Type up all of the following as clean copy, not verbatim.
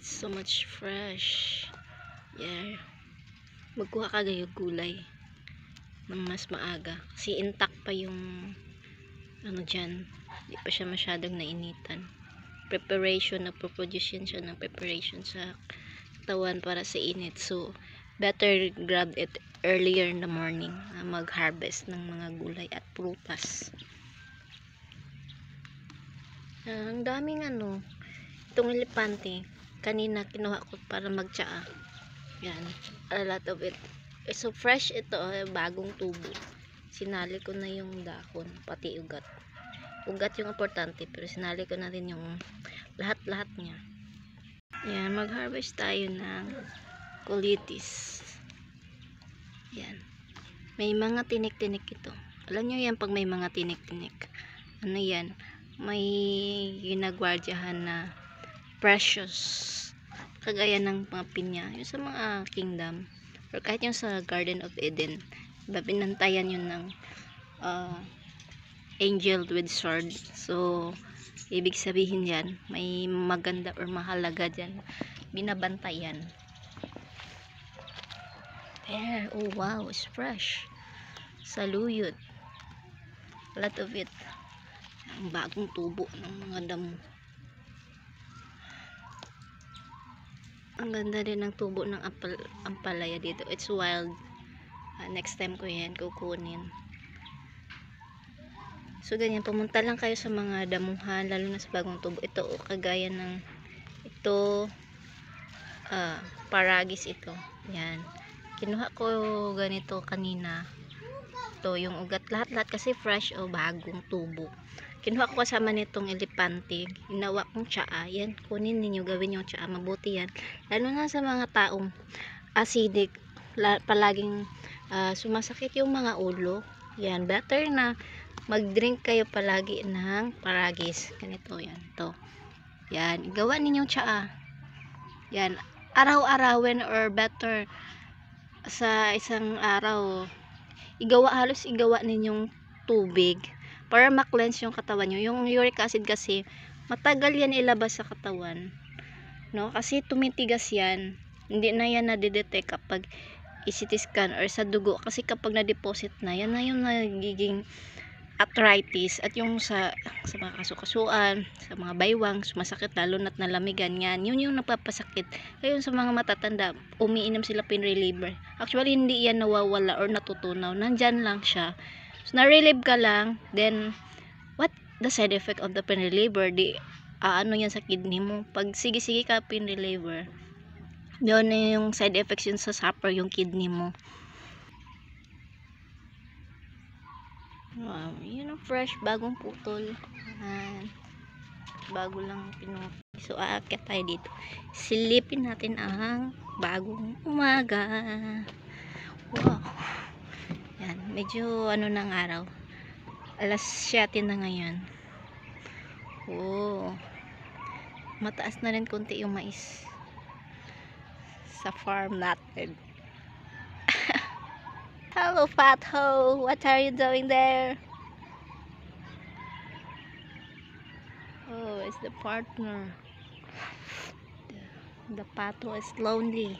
It's so much fresh. Yeah. Magkuha ka gayog gulay ng mas maaga. Kasi intact pa yung ano dyan. Hindi pa siya masyadong nainitan. Preparation, nagpo-produce yan siya ng preparation sa katawan para sa init. So, better grab it earlier in the morning na mag-harvest ng mga gulay at prutas. Ang daming ano, itong elepante, kanina kinuha ko para magtsaa. Yan, a lot of it. So fresh ito, bagong tubo. Sinali ko na yung dahon, pati ugat. Ugat yung importante, pero sinali ko na rin yung lahat-lahat niya. Yan, mag-harvest tayo ng colitis. Yan. May mga tinik-tinik ito. Alam nyo yan pag may mga tinik-tinik. Ano yan? May ginagwardyahan na precious. Kagaya ng mga pinya. Yung sa mga kingdom. Or kahit yung sa Garden of Eden. Binantayan yun ng angel with sword. So, ibig sabihin yan, may maganda or mahalaga dyan. Binabantayan. There. Oh wow, it's fresh. Saluyot. A lot of it. Ang bagong tubo ng mga damo. Ang ganda din ng tubo ng ampalaya dito. It's wild. Next time ko yan kukunin. So ganyan, pumunta lang kayo sa mga damuhan, lalo na sa bagong tubo. Ito, kagaya ng ito, paragis ito. Yan. Kinuha ko ganito kanina. Ito, yung ugat, lahat-lahat kasi fresh o bagong tubo. Kinuha ko kasama nitong elepante. Ginawa kong tsaa. Yan, kunin ninyo, gawin yung tsaa. Mabuti yan. Lalo na sa mga taong acidic, palaging sumasakit yung mga ulo. Yan, better na mag-drink kayo palagi ng paragis. Ganito yan. Ito. Yan, gawa ninyong tsaa. Yan, araw-arawin or better sa isang araw. Halos igawa ninyong tubig para ma-cleanse yung katawan nyo. Yung uric acid kasi matagal yan ilabas sa katawan, no? Kasi tumitigas yan, hindi na yan nadidetect kapag i-CT scan or sa dugo, kasi kapag na-deposit na yan na yung nagiging arthritis. At yung sa mga kasukasuan, sa mga baywang, sumasakit lalo na't nalamigan yan, yun yung napapasakit. Ngayon sa mga matatanda, umiinom sila pain reliever. Actually hindi yan nawawala or natutunaw, nandyan lang siya. So, na-relieve ka lang, then what the side effect of the pain reliever? Ano yan sa kidney mo? Pag sige-sige ka pain reliever, yun yung side effects yun sa suffer yung kidney mo. Wow, yun ang fresh, bagong putol. Bago lang pinuti. So, aakyat tayo dito. Silipin natin ang bagong umaga. Wow. Yan, medyo ano ng araw. Alas 7 na ngayon. Oh. Mataas na rin konti yung mais sa farm natin. Hello, Fatho. What are you doing there? Oh, it's the partner. The Pato is lonely.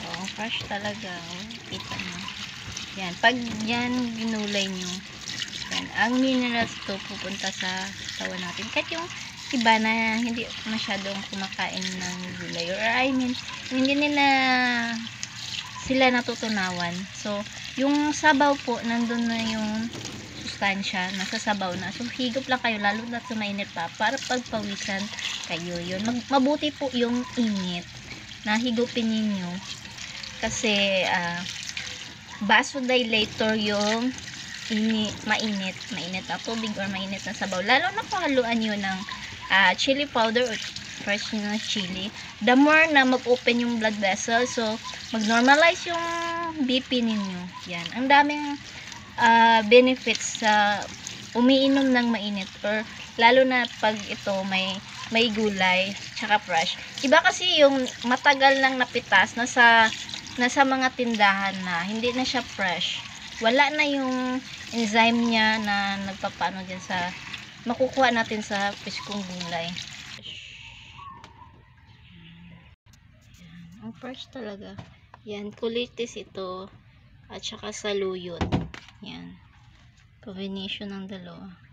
Oh, fresh talaga. Oh, kita mo. Yan. Pag yan ginulay nyo, yan. Ang minerals to pupunta sa katawan natin. Kahit yung iba na hindi masyadong kumakain ng gulay. Or I mean, hindi nila sila natutunawan. So, yung sabaw po, nandun na yung sustansya. Nasa sabaw na. So, higop lang kayo. Lalo na sumainit pa. Para pagpawisan kayo yun. Mabuti po yung init na higupin ninyo. Kasi, vasodilator yung mainit na tubig or mainit na sabaw. Lalo na kung haluan nyo ng chili powder or fresh na chili. The more na mag-open yung blood vessel, so mag-normalize yung BP ninyo. Yan. Ang daming benefits sa umiinom ng mainit or lalo na pag ito may gulay tsaka fresh. Iba kasi yung matagal nang napitas nasa mga tindahan na hindi na siya fresh. wala na yung enzyme niya na nagpapaano dyan sa makukuha natin sa piskong gulay. Ang fresh talaga. Yan, kulitis ito at saka saluyot. Yan. Combination ng dalawa.